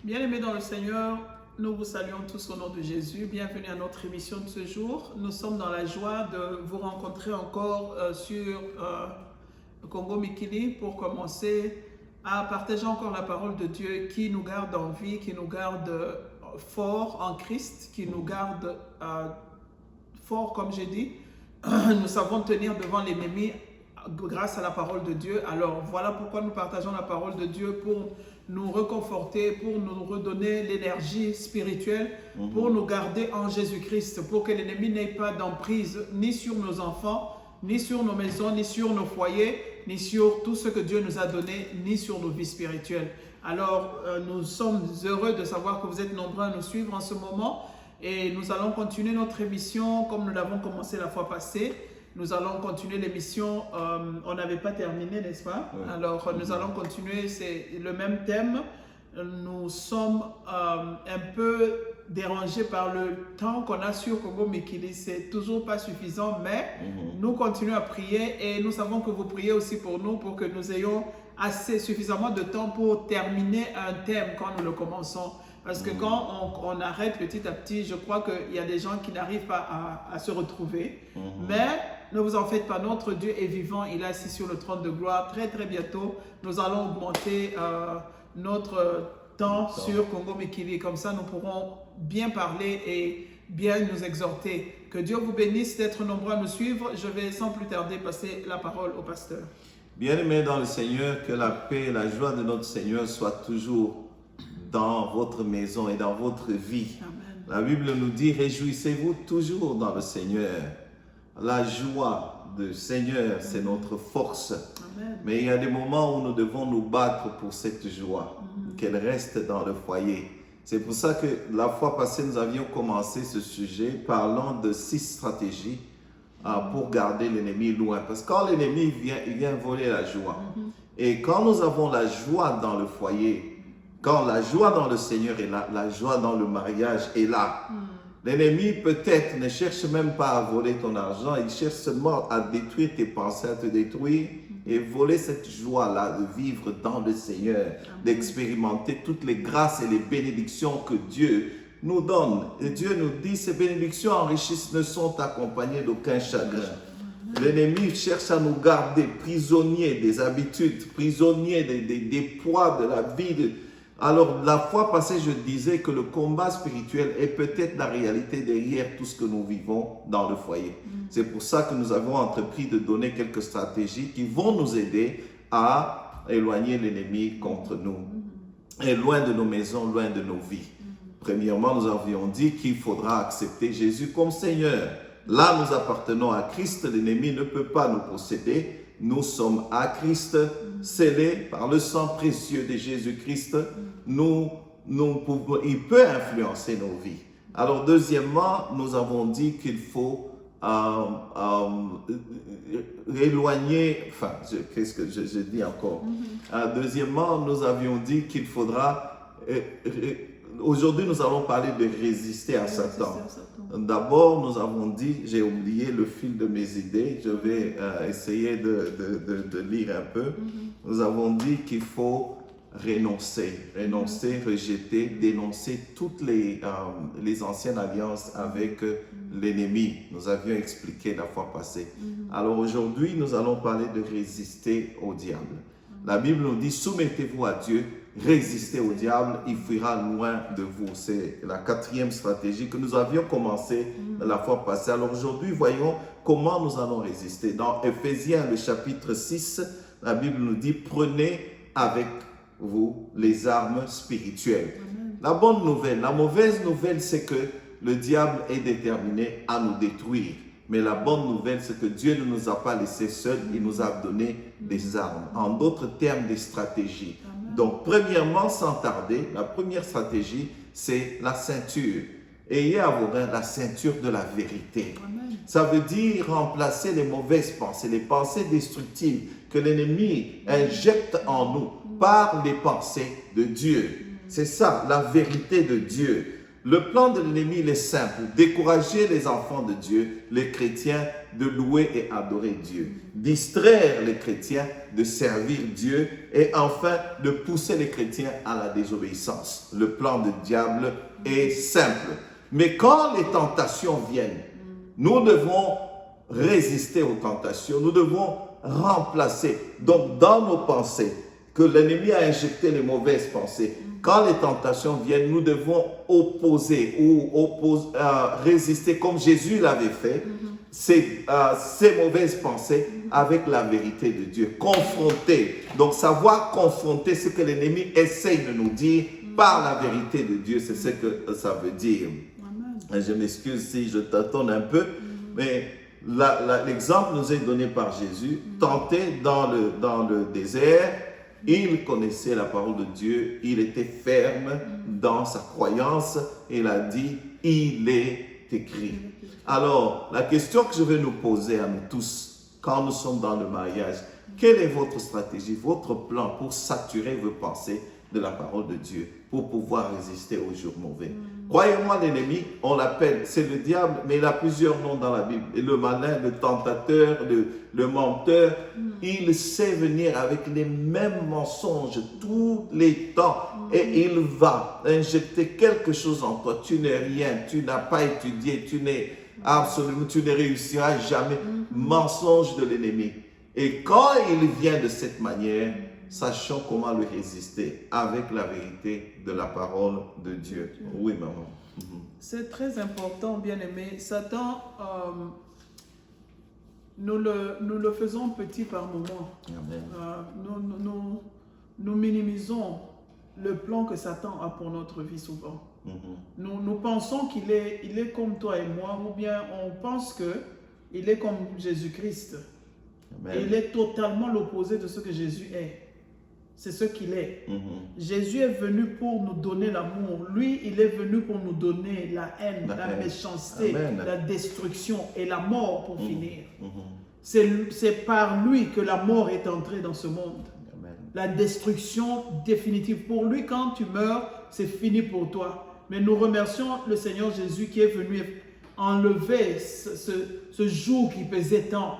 Bien-aimés dans le Seigneur, nous vous saluons tous au nom de Jésus. Bienvenue à notre émission de ce jour. Nous sommes dans la joie de vous rencontrer encore sur Congo Mikili pour commencer à partager encore la parole de Dieu qui nous garde en vie, qui nous garde forts en Christ, qui nous garde forts, comme j'ai dit. Nous savons tenir devant l'ennemi grâce à la parole de Dieu. Alors voilà pourquoi nous partageons la parole de Dieu, pour nous réconforter, pour nous redonner l'énergie spirituelle, pour nous garder en Jésus-Christ, pour que l'ennemi n'ait pas d'emprise ni sur nos enfants, ni sur nos maisons, ni sur nos foyers, ni sur tout ce que Dieu nous a donné, ni sur nos vies spirituelles. Alors nous sommes heureux de savoir que vous êtes nombreux à nous suivre en ce moment, et nous allons continuer notre émission comme nous l'avons commencé la fois passée. Nous allons continuer l'émission, on n'avait pas terminé, n'est-ce pas? Oui. Alors nous allons continuer, c'est le même thème. Nous sommes un peu dérangés par le temps qu'on a sur Congo Mikili. C'est toujours pas suffisant, mais nous continuons à prier, et nous savons que vous priez aussi pour nous, pour que nous ayons suffisamment de temps pour terminer un thème quand nous le commençons. Parce que quand on arrête petit à petit, je crois qu'il y a des gens qui n'arrivent pas à se retrouver. Mais ne vous en faites pas, notre Dieu est vivant, il est assis sur le trône de gloire. Très très bientôt, nous allons augmenter notre temps sur Congo Mikili. Comme ça, nous pourrons bien parler et bien nous exhorter. Que Dieu vous bénisse d'être nombreux à nous suivre. Je vais sans plus tarder passer la parole au pasteur. Bien-aimés dans le Seigneur, que la paix et la joie de notre Seigneur soient toujours dans votre maison et dans votre vie. Amen. La Bible nous dit, réjouissez-vous toujours dans le Seigneur. La joie du Seigneur, c'est notre force. Amen. Mais il y a des moments où nous devons nous battre pour cette joie, qu'elle reste dans le foyer. C'est pour ça que la fois passée, nous avions commencé ce sujet parlant de 6 stratégies pour garder l'ennemi loin. Parce que quand l'ennemi vient, il vient voler la joie. Et quand nous avons la joie dans le foyer, quand la joie dans le Seigneur est là, la joie dans le mariage est là. L'ennemi peut-être ne cherche même pas à voler ton argent, il cherche seulement à détruire tes pensées, à te détruire et voler cette joie-là de vivre dans le Seigneur, d'expérimenter toutes les grâces et les bénédictions que Dieu nous donne. Et Dieu nous dit, ces bénédictions enrichissantes ne sont accompagnées d'aucun chagrin. L'ennemi cherche à nous garder prisonniers des habitudes, prisonniers des poids de la vie. Alors, la fois passée, je disais que le combat spirituel est peut-être la réalité derrière tout ce que nous vivons dans le foyer. C'est pour ça que nous avons entrepris de donner quelques stratégies qui vont nous aider à éloigner l'ennemi contre nous, et loin de nos maisons, loin de nos vies. Premièrement, nous avions dit qu'il faudra accepter Jésus comme Seigneur. Là, nous appartenons à Christ, l'ennemi ne peut pas nous posséder. Nous sommes à Christ, scellés par le sang précieux de Jésus-Christ. Il peut influencer nos vies. Alors, deuxièmement, nous avons dit qu'il faut éloigner... Enfin, qu'est-ce que je dis encore? Deuxièmement, nous avions dit qu'il faudra... Aujourd'hui, nous allons parler de résister à Satan. D'abord, nous avons dit, j'ai oublié le fil de mes idées, je vais essayer de lire un peu. Nous avons dit qu'il faut renoncer, rejeter, dénoncer toutes les anciennes alliances avec l'ennemi. Nous avions expliqué la fois passée. Alors aujourd'hui, nous allons parler de résister au diable. La Bible nous dit, soumettez-vous à Dieu, résistez au diable, il fuira loin de vous. C'est la 4e stratégie que nous avions commencé la fois passée. Alors aujourd'hui, voyons comment nous allons résister. Dans Éphésiens, le chapitre 6, la Bible nous dit, prenez avec vous les armes spirituelles. La bonne nouvelle, la mauvaise nouvelle, c'est que le diable est déterminé à nous détruire. Mais la bonne nouvelle, c'est que Dieu ne nous a pas laissés seuls, il nous a donné des armes. En d'autres termes, des stratégies. Donc, premièrement, sans tarder, la première stratégie, c'est la ceinture. Ayez à vos reins la ceinture de la vérité. Ça veut dire remplacer les mauvaises pensées, les pensées destructives que l'ennemi injecte en nous par les pensées de Dieu. C'est ça, la vérité de Dieu. Le plan de l'ennemi, il est simple. Décourager les enfants de Dieu, les chrétiens, de louer et adorer Dieu. Distraire les chrétiens de servir Dieu et enfin de pousser les chrétiens à la désobéissance. Le plan du diable est simple. Mais quand les tentations viennent, nous devons résister aux tentations. Nous devons remplacer. Donc dans nos pensées, que l'ennemi a injecté les mauvaises pensées. Quand les tentations viennent, nous devons opposer ou résister comme Jésus l'avait fait, ces mauvaises pensées avec la vérité de Dieu. Confronter. Donc savoir confronter ce que l'ennemi essaye de nous dire par la vérité de Dieu, c'est ce que ça veut dire. Amen. Je m'excuse si je tâtonne un peu, mais l'exemple nous est donné par Jésus, tenté dans le désert. Il connaissait la parole de Dieu, il était ferme dans sa croyance et il a dit, il est écrit. Alors, la question que je vais nous poser à nous tous, quand nous sommes dans le mariage, quelle est votre stratégie, votre plan pour saturer vos pensées de la parole de Dieu, pour pouvoir résister aux jours mauvais? Croyez-moi, l'ennemi, on l'appelle, c'est le diable, mais il a plusieurs noms dans la Bible. Et le malin, le tentateur, le menteur, il sait venir avec les mêmes mensonges tous les temps. Et il va injecter quelque chose en toi. Tu n'es rien, tu n'as pas étudié, tu ne réussiras jamais. Mensonge de l'ennemi. Et quand il vient de cette manière, sachons comment lui résister avec la vérité de la parole de Dieu. Oui, maman. C'est très important, bien-aimé. Satan, nous le faisons petit par moment. Nous minimisons le plan que Satan a pour notre vie souvent. Nous pensons qu'il est comme toi et moi, ou bien on pense qu'il est comme Jésus-Christ. Il est totalement l'opposé de ce que Jésus est. C'est ce qu'il est. Jésus est venu pour nous donner l'amour. Lui, il est venu pour nous donner la haine, la méchanceté, la destruction et la mort pour finir. C'est par lui que la mort est entrée dans ce monde. La destruction définitive. Pour lui, quand tu meurs, c'est fini pour toi. Mais nous remercions le Seigneur Jésus qui est venu enlever ce joug qui pesait tant.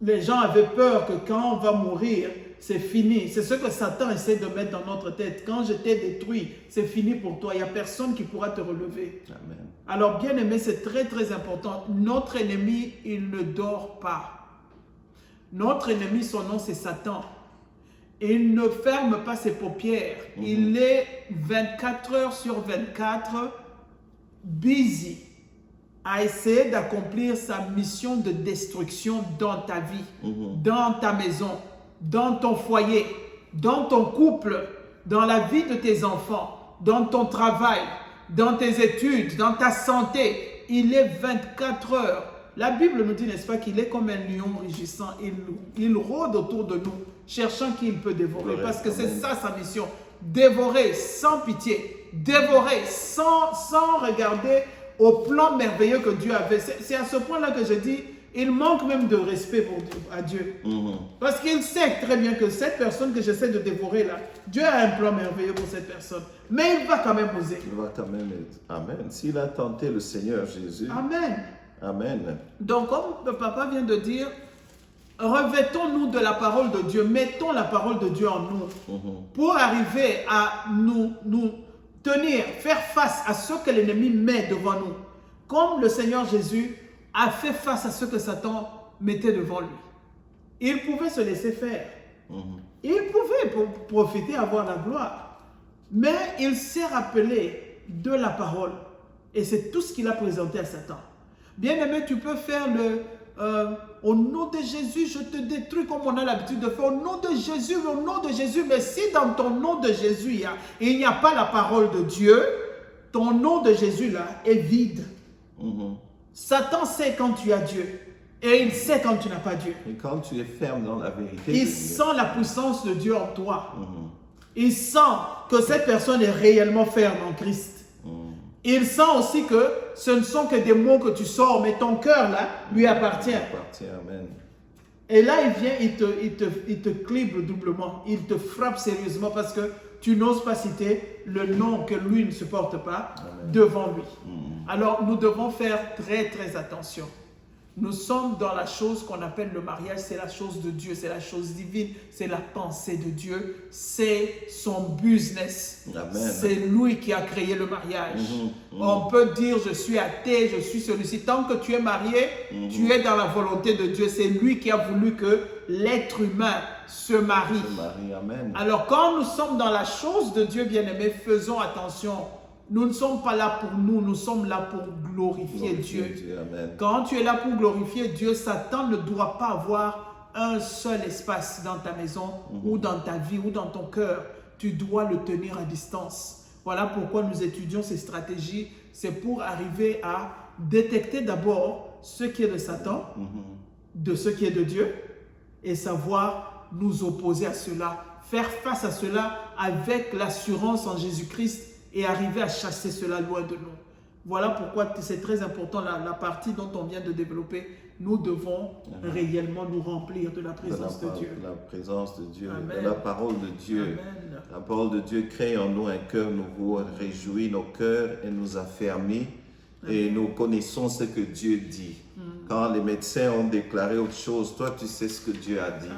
Les gens avaient peur que quand on va mourir, c'est fini. C'est ce que Satan essaie de mettre dans notre tête. Quand je t'ai détruit, c'est fini pour toi. Il n'y a personne qui pourra te relever. Amen. Alors, bien aimé, c'est très très important. Notre ennemi, il ne dort pas. Notre ennemi, son nom, c'est Satan. Il ne ferme pas ses paupières. Il est 24 heures sur 24 busy à essayer d'accomplir sa mission de destruction dans ta vie, dans ta maison, dans ton foyer, dans ton couple, dans la vie de tes enfants, dans ton travail, dans tes études, dans ta santé. Il est 24 heures. La Bible nous dit, n'est-ce pas, qu'il est comme un lion rugissant. Il rôde autour de nous, cherchant qui il peut dévorer. Parce que c'est ça sa mission. Dévorer sans pitié. Dévorer sans regarder au plan merveilleux que Dieu avait. C'est à ce point-là que je dis, il manque même de respect à Dieu. Parce qu'il sait très bien que cette personne que j'essaie de dévorer là, Dieu a un plan merveilleux pour cette personne. Mais il va quand même oser. Il va quand même être. Amen. S'il a tenté le Seigneur Jésus. Amen. Amen. Donc, comme le papa vient de dire, revêtons-nous de la parole de Dieu. Mettons la parole de Dieu en nous. Pour arriver à nous tenir, faire face à ce que l'ennemi met devant nous. Comme le Seigneur Jésus a fait face à ce que Satan mettait devant lui. Il pouvait se laisser faire. Il pouvait profiter, avoir la gloire. Mais il s'est rappelé de la parole. Et c'est tout ce qu'il a présenté à Satan. Bien-aimé, tu peux faire au nom de Jésus, je te détruis comme on a l'habitude de faire. Au nom de Jésus, au nom de Jésus. Mais si dans ton nom de Jésus, il n'y a pas la parole de Dieu, ton nom de Jésus là est vide. Satan sait quand tu as Dieu et il sait quand tu n'as pas Dieu. Et quand tu es ferme dans la vérité, il sent la puissance de Dieu en toi. Il sent que cette personne est réellement ferme en Christ. Il sent aussi que ce ne sont que des mots que tu sors, mais ton cœur là lui appartient. Amen. Et là il vient, il te clibre doublement, il te frappe sérieusement parce que tu n'oses pas citer le nom que lui ne supporte pas Amen. Devant lui. Alors, nous devons faire très, très attention. Nous sommes dans la chose qu'on appelle le mariage, c'est la chose de Dieu, c'est la chose divine, c'est la pensée de Dieu, c'est son business. C'est lui qui a créé le mariage. On peut dire je suis athée, je suis celui-ci. Tant que tu es marié, tu es dans la volonté de Dieu. C'est lui qui a voulu que l'être humain se marie. Amen. Alors quand nous sommes dans la chose de Dieu, bien-aimés, faisons attention. Nous ne sommes pas là pour nous, nous sommes là pour glorifier Dieu. Amen. Quand tu es là pour glorifier Dieu, Satan ne doit pas avoir un seul espace dans ta maison ou dans ta vie ou dans ton cœur. Tu dois le tenir à distance. Voilà pourquoi nous étudions ces stratégies. C'est pour arriver à détecter d'abord ce qui est de Satan, de ce qui est de Dieu, et savoir nous opposer à cela, faire face à cela avec l'assurance en Jésus-Christ et arriver à chasser cela loin de nous. Voilà pourquoi c'est très important la partie dont on vient de développer. Nous devons réellement nous remplir de la présence de Dieu. La présence de Dieu, Amen. de la parole de Dieu. Amen. La parole de Dieu crée en nous un cœur nouveau, réjouit nos cœurs et nous affermit. Et nous connaissons ce que Dieu dit. Quand les médecins ont déclaré autre chose, toi tu sais ce que Dieu a dit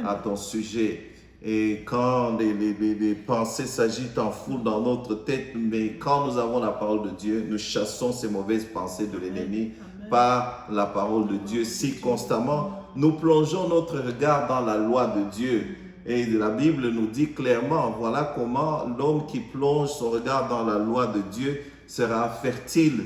à ton sujet. Et quand les pensées s'agitent en foule dans notre tête, mais quand nous avons la parole de Dieu, nous chassons ces mauvaises pensées de l'ennemi par la parole de Dieu. Si constamment nous plongeons notre regard dans la loi de Dieu, et la Bible nous dit clairement, voilà comment l'homme qui plonge son regard dans la loi de Dieu sera fertile,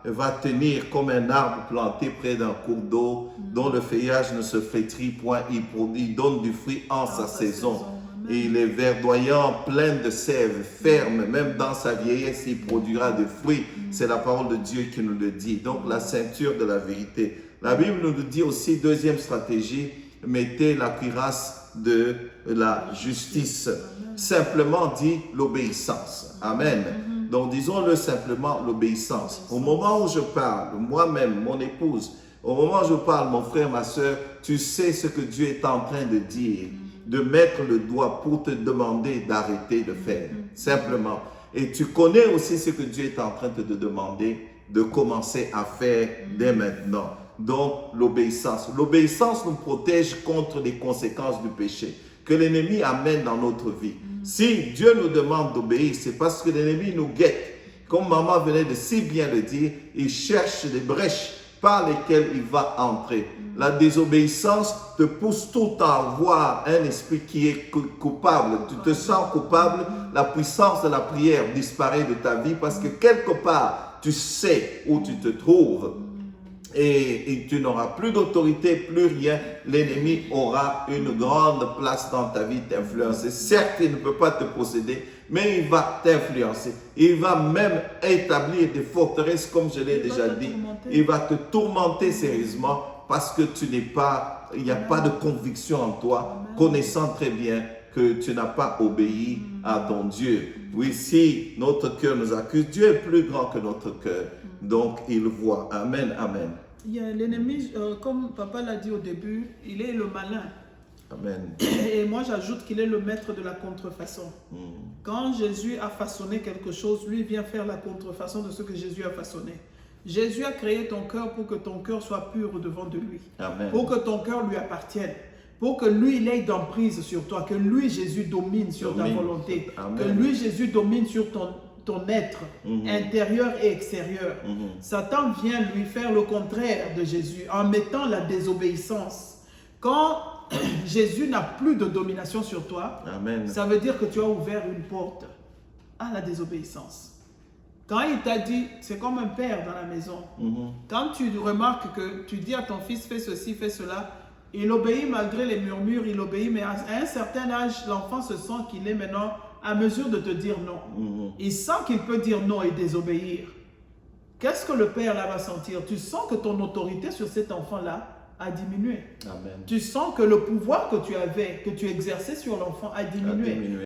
va tenir comme un arbre planté près d'un cours d'eau dont le feuillage ne se flétrit point, il donne du fruit en sa saison. Et il est verdoyant, plein de sève, ferme, même dans sa vieillesse, il produira des fruits. C'est la parole de Dieu qui nous le dit. Donc la ceinture de la vérité. La Bible nous dit aussi, deuxième stratégie, mettez la cuirasse de la justice. Simplement dit l'obéissance. Amen. Donc disons-le simplement, l'obéissance. Au moment où je parle, moi-même, mon épouse, au moment où je parle, mon frère, ma soeur, tu sais ce que Dieu est en train de dire, de mettre le doigt pour te demander d'arrêter de faire, simplement. Et tu connais aussi ce que Dieu est en train de te demander de commencer à faire dès maintenant. Donc l'obéissance. L'obéissance nous protège contre les conséquences du péché que l'ennemi amène dans notre vie. Si Dieu nous demande d'obéir, c'est parce que l'ennemi nous guette. Comme maman venait de si bien le dire, il cherche des brèches par lesquelles il va entrer. La désobéissance te pousse tout le temps à voir un esprit qui est coupable. Tu te sens coupable, la puissance de la prière disparaît de ta vie parce que quelque part, tu sais où tu te trouves. Et tu n'auras plus d'autorité, plus rien. L'ennemi aura une grande place dans ta vie, t'influencer. Certes, il ne peut pas te posséder, mais il va t'influencer. Il va même établir des forteresses, comme je l'ai déjà dit. Il va te tourmenter sérieusement parce que il n'y a pas de conviction en toi, connaissant très bien que tu n'as pas obéi à ton Dieu. Oui, si notre cœur nous accuse, Dieu est plus grand que notre cœur. Donc, il voit. Amen, amen. L'ennemi, comme papa l'a dit au début, il est le malin. Amen. Et moi, j'ajoute qu'il est le maître de la contrefaçon. Quand Jésus a façonné quelque chose, lui vient faire la contrefaçon de ce que Jésus a façonné. Jésus a créé ton cœur pour que ton cœur soit pur devant de lui. Amen. Pour que ton cœur lui appartienne. Pour que lui, il ait d'emprise sur toi. Que lui, Jésus, domine sur ta volonté. Amen. Que lui, Jésus, domine sur ton être intérieur et extérieur. Satan vient lui faire le contraire de Jésus en mettant la désobéissance. Quand Jésus n'a plus de domination sur toi, Amen. Ça veut dire que tu as ouvert une porte à la désobéissance. Quand il t'a dit, c'est comme un père dans la maison. Quand tu remarques que tu dis à ton fils, fais ceci, fais cela, il obéit malgré les murmures, il obéit, mais à un certain âge, l'enfant se sent qu'il est maintenant à mesure de te dire non. Il sent qu'il peut dire non et désobéir. Qu'est-ce que le père là va sentir? Tu sens que ton autorité sur cet enfant-là a diminué. Amen. Tu sens que le pouvoir que tu avais, que tu exerçais sur l'enfant a diminué.